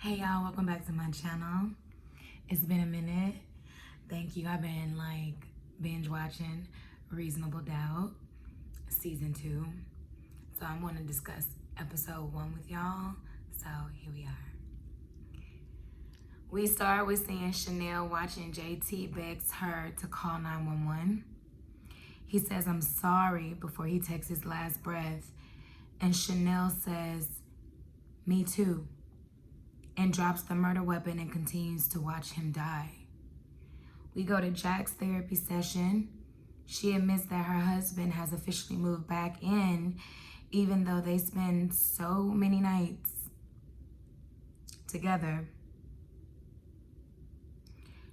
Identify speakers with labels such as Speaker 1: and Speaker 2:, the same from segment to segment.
Speaker 1: Hey y'all, welcome back to my channel. It's been a minute. Thank you. I've been binge watching Reasonable Doubt season 2. So I'm going to discuss episode 1 with y'all. So here we are. We start with seeing Chanel watching JT begs her to call 911. He says, "I'm sorry," before he takes his last breath. And Chanel says, "Me too," and drops the murder weapon and continues to watch him die. We go to Jack's therapy session. She admits that her husband has officially moved back in, even though they spend so many nights together.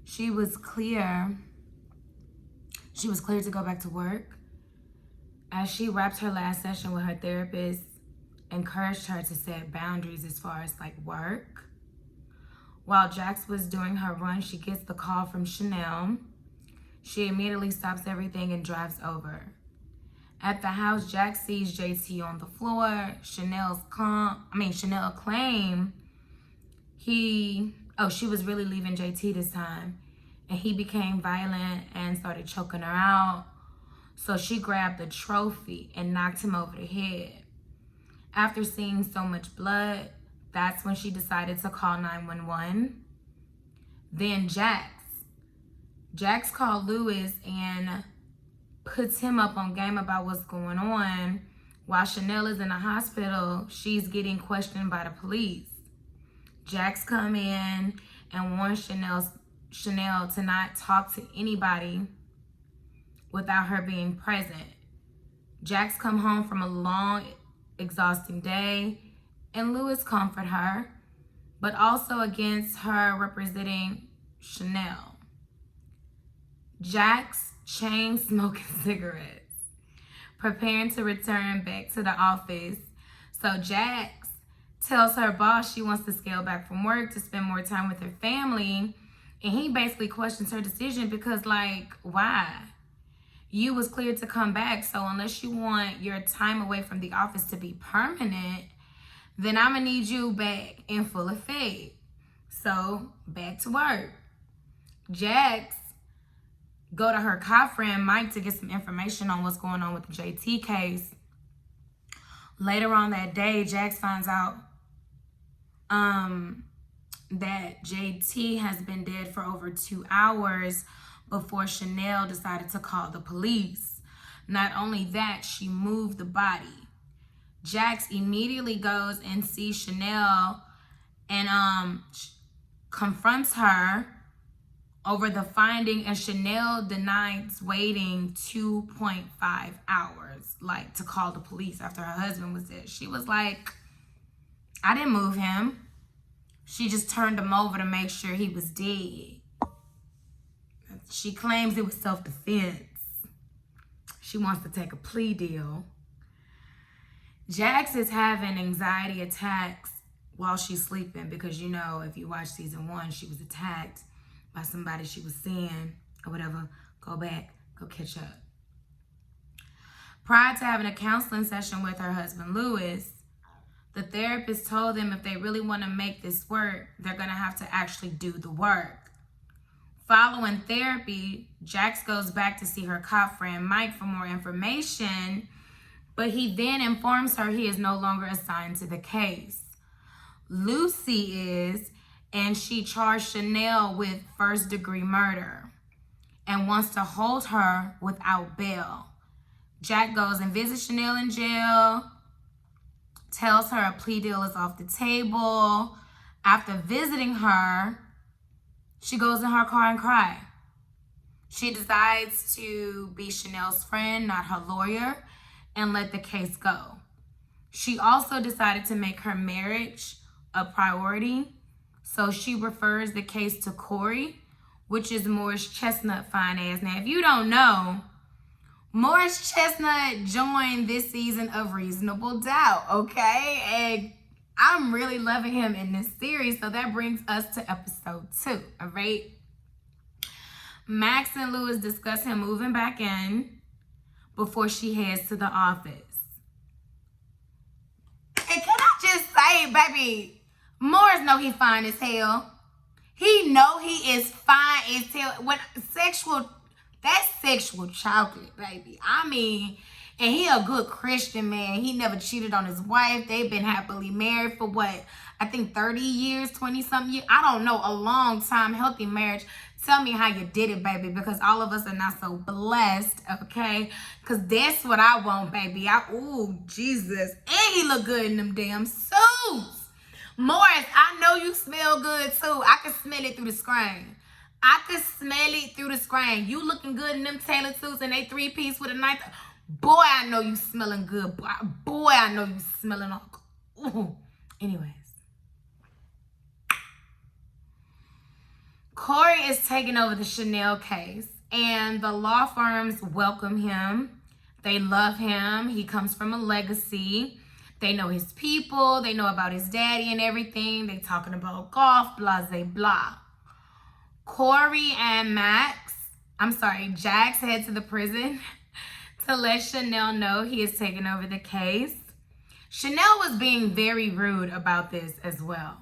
Speaker 1: She was clear to go back to work. As she wrapped her last session with her therapist, encouraged her to set boundaries as far as work. While Jax was doing her run, she gets the call from Chanel. She immediately stops everything and drives over. At the house, Jax sees JT on the floor. Chanel claimed she was really leaving JT this time, and he became violent and started choking her out. So she grabbed the trophy and knocked him over the head. After seeing so much blood, that's when she decided to call 911. Then Jax called Lewis and puts him up on game about what's going on. While Chanel is in the hospital, she's getting questioned by the police. Jax come in and warns Chanel to not talk to anybody without her being present. Jax come home from a long, exhausting day, and Lewis comfort her, but also against her representing Chanel. Jax chain smoking cigarettes, preparing to return back to the office. So Jax tells her boss she wants to scale back from work to spend more time with her family, and he basically questions her decision because why? You was cleared to come back, so unless you want your time away from the office to be permanent, then I'm gonna need you back in full effect. So back to work. Jax go to her cop friend Mike to get some information on what's going on with the JT case. Later on that day, Jax finds out that JT has been dead for over 2 hours before Chanel decided to call the police. Not only that, she moved the body. Jax immediately goes and sees Chanel and confronts her over the finding, and Chanel denies waiting 2.5 hours to call the police after her husband was dead. She was like, "I didn't move him." She just turned him over to make sure he was dead. She claims it was self-defense. She wants to take a plea deal. Jax is having anxiety attacks while she's sleeping because, if you watch season 1, she was attacked by somebody she was seeing or whatever. Go back, go catch up. Prior to having a counseling session with her husband, Lewis, the therapist told them if they really want to make this work, they're going to have to actually do the work. Following therapy, Jax goes back to see her cop friend Mike for more information, but he then informs her he is no longer assigned to the case. Lucy is, and she charged Chanel with first-degree murder and wants to hold her without bail. Jack goes and visits Chanel in jail, tells her a plea deal is off the table. After visiting her, she goes in her car and cries. She decides to be Chanel's friend, not her lawyer, and let the case go. She also decided to make her marriage a priority, so she refers the case to Corey, which is Morris Chestnut fine ass. Now, if you don't know, Morris Chestnut joined this season of Reasonable Doubt, okay? And I'm really loving him in this series, so that brings us to episode 2, all right? Max and Lewis discuss him moving back in before she heads to the office. And can I just say, baby, Morris know he fine as hell. He know he is fine as hell. That's sexual chocolate, baby. I mean, and he a good Christian man. He never cheated on his wife. They've been happily married for what? I think 30 years, 20-something years. I don't know, a long time, healthy marriage. Tell me how you did it, baby, because all of us are not so blessed, okay? Because that's what I want, baby. Ooh, Jesus. And he look good in them damn suits. Morris, I know you smell good, too. I can smell it through the screen. You looking good in them tailored suits and they 3-piece with a knife. Boy, I know you smelling good. Boy, I know you smelling all good. Ooh. Anyways. Corey is taking over the Chanel case, and the law firms welcome him. They love him. He comes from a legacy. They know his people. They know about his daddy and everything. They talking about golf, blah, blah, blah. Corey and Jax head to the prison to let Chanel know he is taking over the case. Chanel was being very rude about this as well.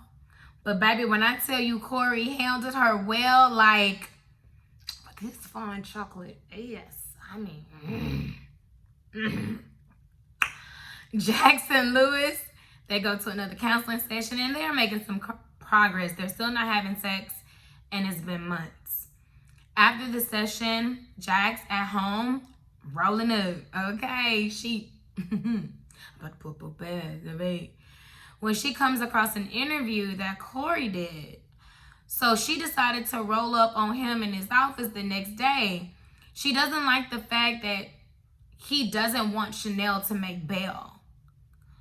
Speaker 1: But baby, when I tell you Corey handled her well, like, this fine chocolate, yes, I mean, Jackson Lewis, they go to another counseling session and they're making some progress. They're still not having sex and it's been months. After the session, Jax at home, rolling up, okay, she, about to put bad, when she comes across an interview that Corey did. So she decided to roll up on him in his office the next day. She doesn't like the fact that he doesn't want Chanel to make bail.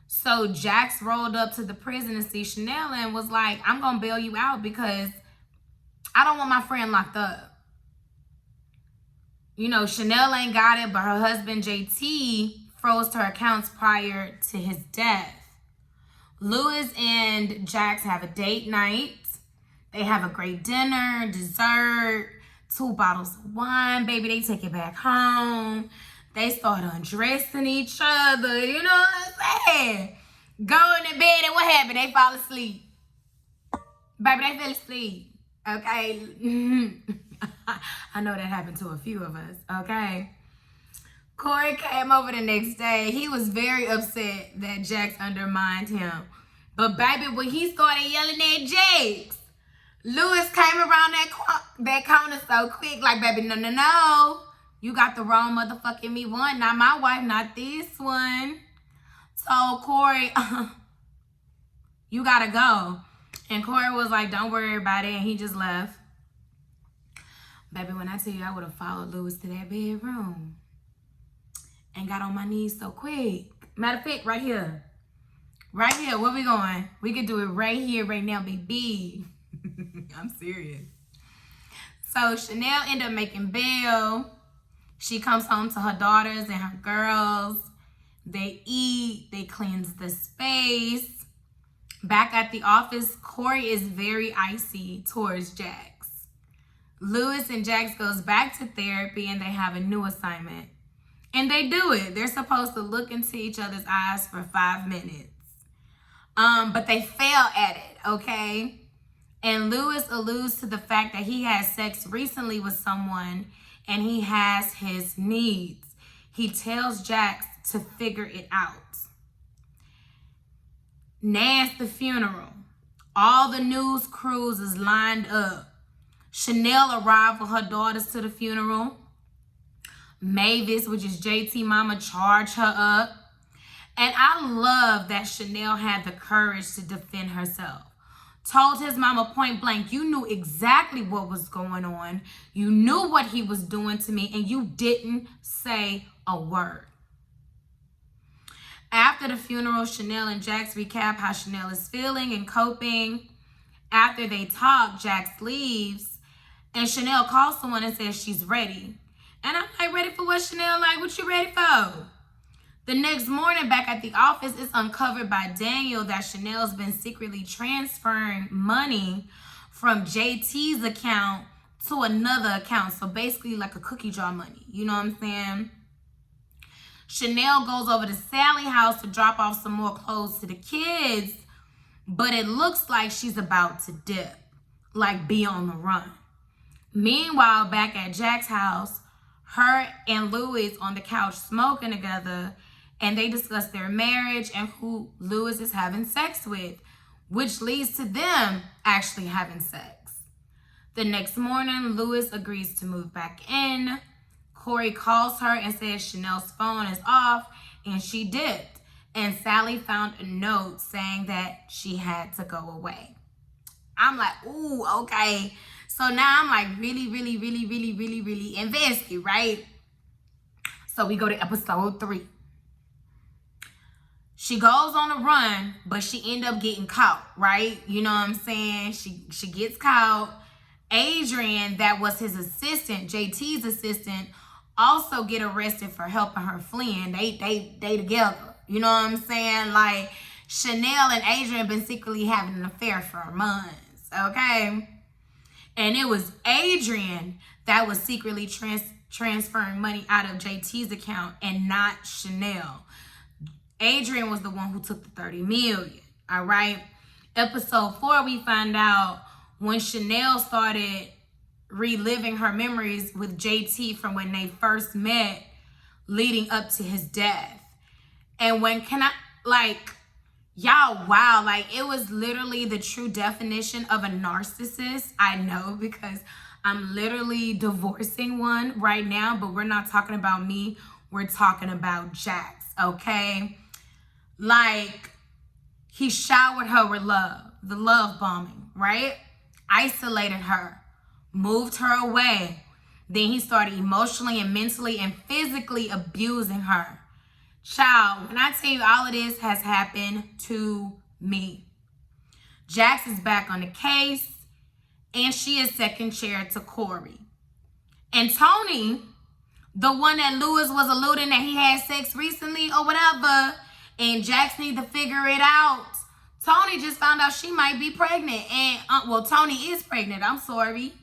Speaker 1: So Jax rolled up to the prison to see Chanel and was like, I'm going to bail you out because I don't want my friend locked up. You know, Chanel ain't got it, but her husband, JT, froze her accounts prior to his death. Lewis and Jax have a date night. They have a great dinner, dessert, 2 bottles of wine. Baby, they take it back home. They start undressing each other. You know what I'm saying? Going to bed and what happened? They fall asleep. Baby, they fell asleep. Okay? I know that happened to a few of us. Okay? Corey came over the next day. He was very upset that Jax undermined him. But baby, when he started yelling at Jax, Lewis came around that corner so quick, like, baby, no. You got the wrong motherfucking me one. Not my wife, not this one. So Corey, you gotta go. And Corey was like, don't worry about it. And he just left. Baby, when I tell you I would have followed Lewis to that bedroom and got on my knees so quick. Matter of fact, right here. Right here, where we going? We could do it right here, right now, baby. I'm serious. So Chanel ended up making bail. She comes home to her daughters and her girls. They eat. They cleanse the space. Back at the office, Corey is very icy towards Jax. Lewis and Jax goes back to therapy and they have a new assignment. And they do it. They're supposed to look into each other's eyes for 5 minutes. But they fail at it, okay? And Lewis alludes to the fact that he had sex recently with someone and he has his needs. He tells Jax to figure it out. Nance the funeral. All the news crews is lined up. Chanel arrived with her daughters to the funeral. Mavis, which is JT mama, charged her up. And I love that Chanel had the courage to defend herself. Told his mama point blank, you knew exactly what was going on. You knew what he was doing to me, and you didn't say a word. After the funeral, Chanel and Jax recap how Chanel is feeling and coping. After they talk, Jax leaves, and Chanel calls someone and says she's ready. And I'm like, ready for what, Chanel? Like, what you ready for? The next morning, back at the office, it's uncovered by Daniel that Chanel's been secretly transferring money from JT's account to another account. So basically like a cookie jar money. You know what I'm saying? Chanel goes over to Sally's house to drop off some more clothes to the kids. but it looks like she's about to dip, like be on the run. Meanwhile, back at Jack's house, her and Louis on the couch smoking together, and they discuss their marriage and who Louis is having sex with, which leads to them actually having sex. The next morning, Louis agrees to move back in. Corey calls her and says Chanel's phone is off and she dipped. And Sally found a note saying that she had to go away. I'm like, ooh, okay. So now I'm like really invested, right? So we go to episode 3. She goes on a run, but she end up getting caught, right? You know what I'm saying? She gets caught. Adrian, that was his assistant, JT's assistant, also get arrested for helping her fleeing. They together. You know what I'm saying? Like, Chanel and Adrian been secretly having an affair for months, okay? And it was Adrian that was secretly transferring money out of JT's account and not Chanel. Adrian was the one who took the $30 million, all right? Episode 4, we find out when Chanel started reliving her memories with JT from when they first met leading up to his death. And when y'all, wow, like it was literally the true definition of a narcissist. I know, because I'm literally divorcing one right now, but we're not talking about me. We're talking about Jax, okay? Like, he showered her with love, the love bombing, right? Isolated her, moved her away. Then he started emotionally and mentally and physically abusing her. Child, when I tell you all of this has happened to me. Jax is back on the case, and she is second chair to Corey. And Tony, the one that Louis was alluding that he had sex recently or whatever, and Jax need to figure it out. Tony just found out she might be pregnant. And, Tony is pregnant. I'm sorry.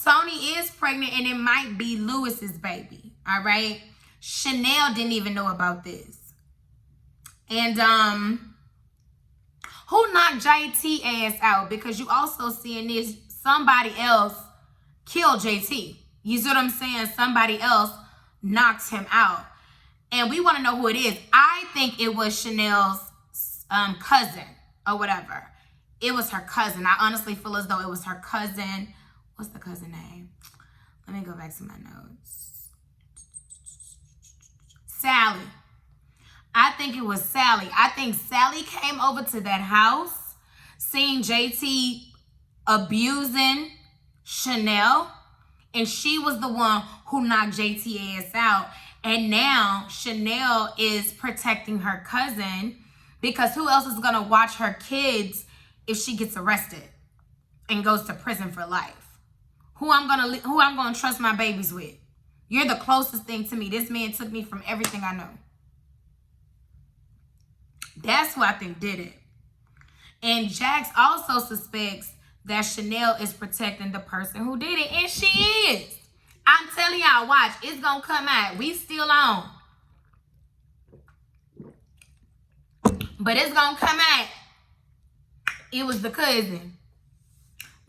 Speaker 1: Tony is pregnant, and it might be Louis's baby. All right? Chanel didn't even know about this. And, who knocked JT ass out? Because you also seeing this, somebody else killed JT. You see what I'm saying? Somebody else knocked him out. And we want to know who it is. I think it was Chanel's cousin or whatever. It was her cousin. I honestly feel as though it was her cousin. What's the cousin name? Let me go back to my notes. Sally. I think it was Sally. I think Sally came over to that house, seeing JT abusing Chanel, and she was the one who knocked JT ass out. And now Chanel is protecting her cousin, because who else is gonna watch her kids if she gets arrested and goes to prison for life? Who I'm gonna trust my babies with? You're the closest thing to me. This man took me from everything I know. That's who I think did it. And Jax also suspects that Chanel is protecting the person who did it, and she is. I'm telling y'all, watch, it's gonna come out. We still on. But it's gonna come out. It was the cousin.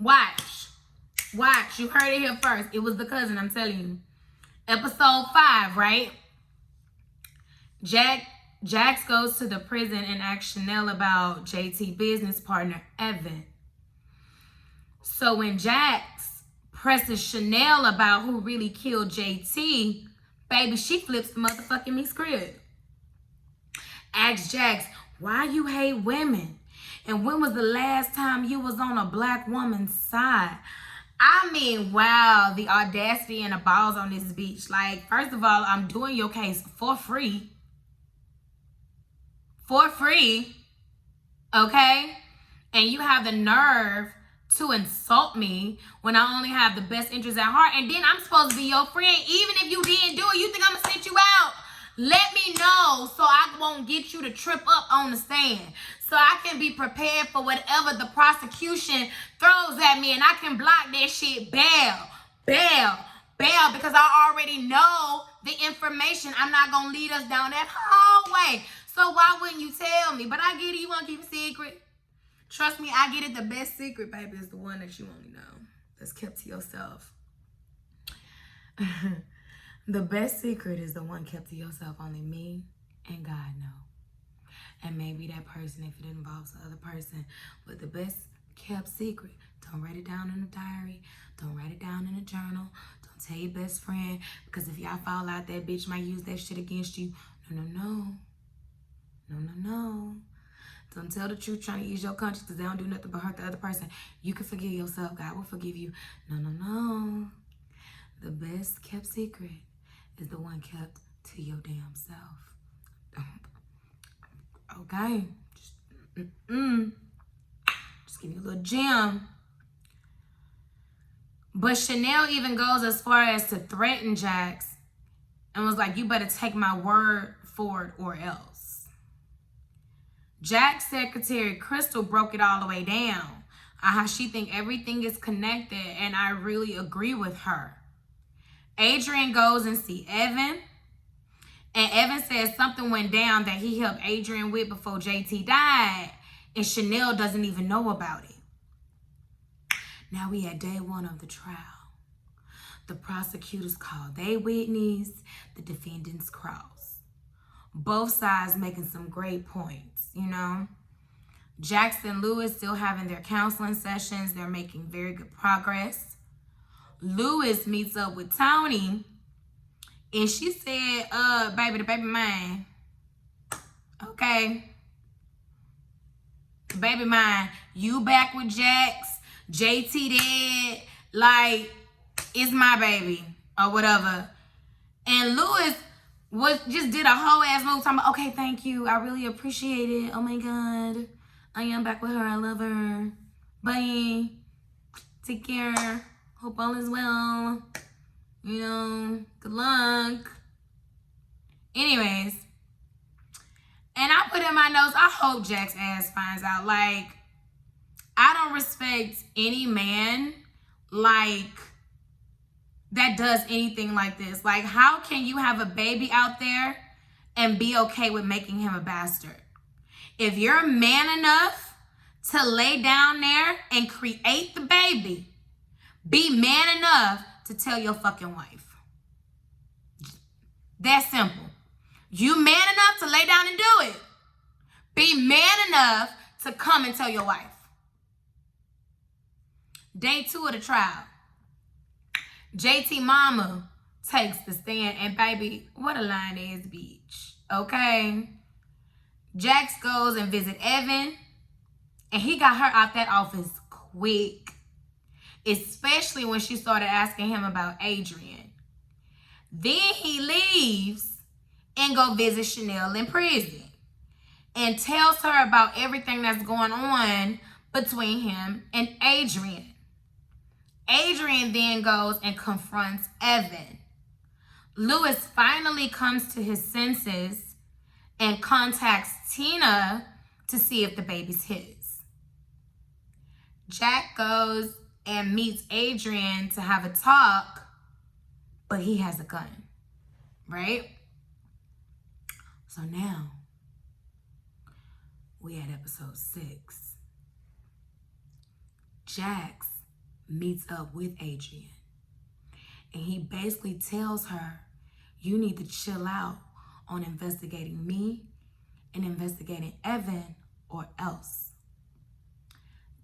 Speaker 1: Watch. Watch. You heard it here first. It was the cousin, I'm telling you. Episode 5, right? Jax goes to the prison and asks Chanel about JT business partner, Evan. So when Jax presses Chanel about who really killed JT, baby, she flips the motherfucking me script. Asks Jax, why you hate women? And when was the last time you was on a black woman's side? I mean, wow, the audacity and the balls on this beach. Like, first of all, I'm doing your case for free. For free, okay? And you have the nerve to insult me when I only have the best interest at heart. And then I'm supposed to be your friend. Even if you didn't do it, you think I'm gonna sit you out? Let me know so I won't get you to trip up on the stand. So I can be prepared for whatever the prosecution throws at me, and I can block that shit. Bail. Because I already know the information. I'm not gonna lead us down that hallway. So why wouldn't you tell me? But I get it, you wanna keep a secret. Trust me, I get it. The best secret, baby, is the one that you only know. That's kept to yourself. The best secret is the one kept to yourself. Only me and God know. And maybe that person if it involves the other person. But the best kept secret, don't write it down in a diary. Don't write it down in a journal. Don't tell your best friend. Because if y'all fall out, that bitch might use that shit against you. No. Don't tell the truth trying to use your conscience because they don't do nothing but hurt the other person. You can forgive yourself. God will forgive you. No. The best kept secret is the one kept to your damn self. Okay. Just give you a little gem. But Chanel even goes as far as to threaten Jax and was like, you better take my word for it or else. Jack's secretary, Crystal, broke it all the way down on how she think everything is connected, and I really agree with her. Adrian goes and see Evan, and Evan says something went down that he helped Adrian with before JT died, and Chanel doesn't even know about it. Now we at day 1 of the trial. The prosecutors call their witness, the defendants cross. Both sides making some great points, you know. Jackson Lewis still having their counseling sessions. They're making very good progress. Lewis meets up with Tony, and she said, baby, the baby mine. Okay. Baby mine. You back with Jax. JT dead. Like, it's my baby. Or whatever. And Lewis just did a whole ass move talking about, okay, thank you. I really appreciate it. Oh my God. I am back with her. I love her. Bye. Take care. Hope all is well. You know, good luck. Anyways. And I put in my notes, I hope Jack's ass finds out. Like, I don't respect any man, like, that does anything like this. Like, how can you have a baby out there and be okay with making him a bastard? If you're man enough to lay down there and create the baby, be man enough to tell your fucking wife. That's simple. You man enough to lay down and do it. Be man enough to come and tell your wife. Day 2 of the trial. JT mama takes the stand, and baby, what a line is, bitch. Okay? Jax goes and visit Evan, and he got her out that office quick. Especially when she started asking him about Adrian. Then he leaves and go visit Chanel in prison and tells her about everything that's going on between him and Adrian. Adrian then goes and confronts Evan. Lewis finally comes to his senses and contacts Tina to see if the baby's his. Jack goes and meets Adrian to have a talk, but he has a gun, right? So now, we at episode 6. Jax meets up with Adrian, and he basically tells her, you need to chill out on investigating me and investigating Evan or else.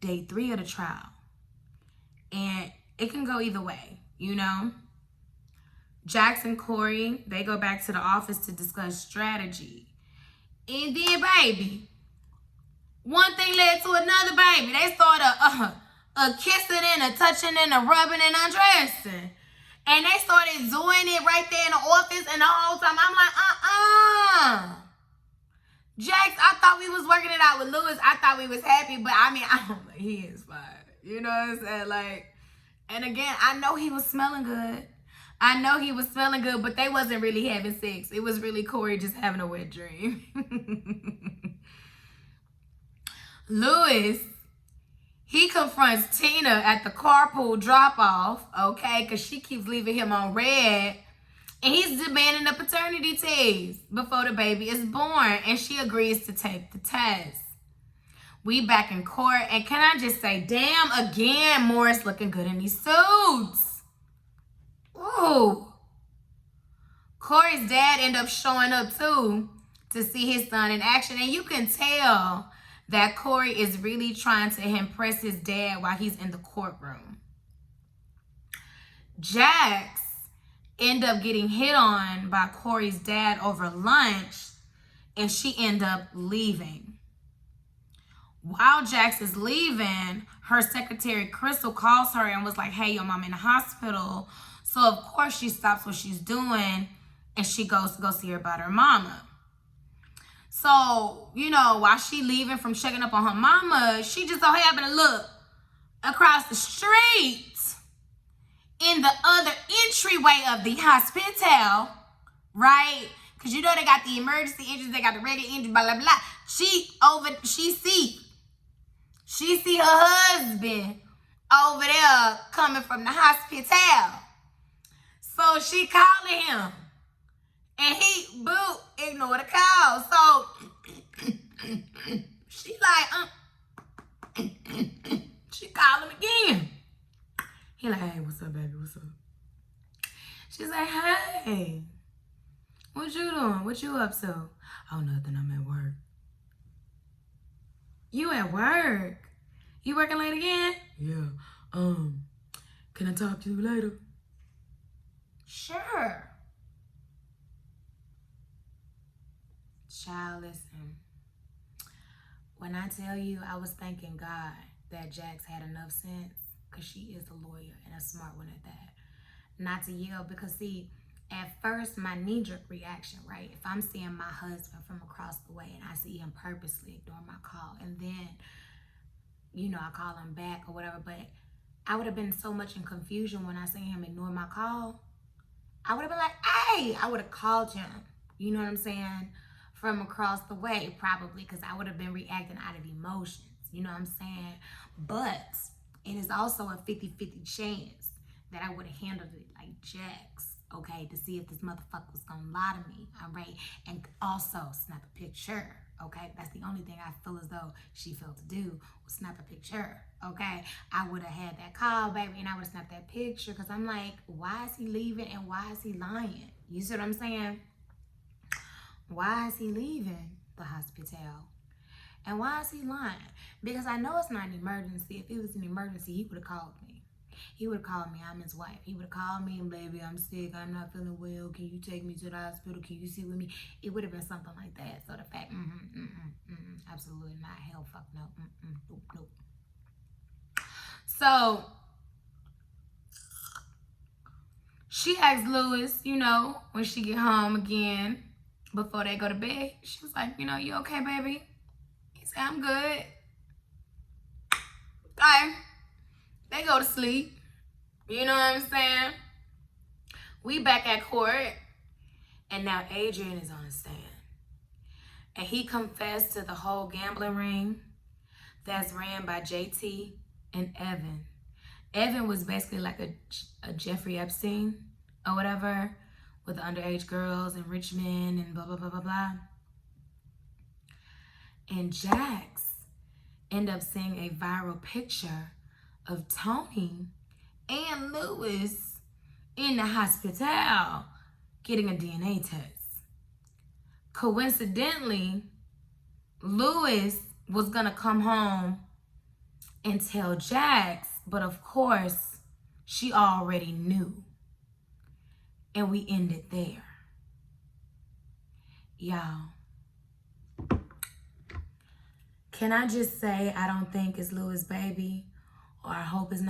Speaker 1: Day 3 of the trial. And it can go either way, you know? Jax and Corey, they go back to the office to discuss strategy. And then, baby, one thing led to another, baby. They started a kissing and a touching and a rubbing and undressing. And they started doing it right there in the office, and the whole time I'm like, Jax, I thought we was working it out with Lewis. I thought we was happy, but I mean, I don't know, he is fine. You know what I'm saying? Like, and again, I know he was smelling good. But they wasn't really having sex. It was really Corey just having a wet dream. Lewis, he confronts Tina at the carpool drop-off, okay, because she keeps leaving him on red. And he's demanding a paternity test before the baby is born, and she agrees to take the test. We back in court, and can I just say, damn, again, Morris looking good in these suits. Ooh. Corey's dad ended up showing up too to see his son in action, and you can tell that Corey is really trying to impress his dad while he's in the courtroom. Jax ended up getting hit on by Corey's dad over lunch, and she ended up leaving. While Jax is leaving, her secretary Crystal calls her and was like, hey, your mom in the hospital. So of course she stops what she's doing and she goes to go see her about her mama. So, you know, while she leaving from checking up on her mama, she just so happened to look across the street in the other entryway of the hospital, right? Because you know they got the emergency entrance, they got the regular entrance, blah, blah, blah. She see her husband over there coming from the hospital. So she calling him. And he, boo, ignore the call. So she like, she call him again. He like, hey, what's up, baby? What's up? She's like, hey, what you doing? What you up to? Oh, nothing. I'm at work. You at work? You working late again? Yeah. Can I talk to you later? Sure. Child, listen. When I tell you, I was thanking God that Jax had enough sense, because she is a lawyer and a smart one at that, not to yell. Because see, at first my knee-jerk reaction, right? If I'm seeing my husband from across the way and I see him purposely ignoring my call, and then, you know, I call him back or whatever, but I would have been so much in confusion when I seen him ignore my call. I would have been like, hey, I would have called him, you know what I'm saying, from across the way, probably, because I would have been reacting out of emotions, you know what I'm saying? But it is also a 50-50 chance that I would have handled it like Jax, okay, to see if this motherfucker was gonna lie to me, all right? And also snap a picture, okay? That's the only thing I feel as though she failed to do, was snap a picture, okay? I would have had that call, baby, and I would have snapped that picture, because I'm like, why is he leaving and why is he lying? You see what I'm saying? Why is he leaving the hospital? And why is he lying? Because I know it's not an emergency. If it was an emergency, he would have called me. He would have called me. I'm his wife. He would have called me and, baby, I'm sick. I'm not feeling well. Can you take me to the hospital? Can you sit with me? It would have been something like that. So the fact, absolutely not. Hell, fuck no. Nope. So she asked Lewis, you know, when she get home again, before they go to bed, she was like, you know, you okay, baby? He said, I'm good. Okay. They go to sleep. You know what I'm saying? We back at court. And now Adrian is on the stand. And he confessed to the whole gambling ring that's ran by JT and Evan. Evan was basically like a Jeffrey Epstein or whatever, with the underage girls and rich men and blah, blah, blah, blah, blah. And Jax ended up seeing a viral picture of Tony and Lewis in the hospital getting a DNA test. Coincidentally, Lewis was gonna come home and tell Jax, but of course, she already knew. And we ended there. Y'all, can I just say I don't think it's Lewis' baby, or I hope it's not.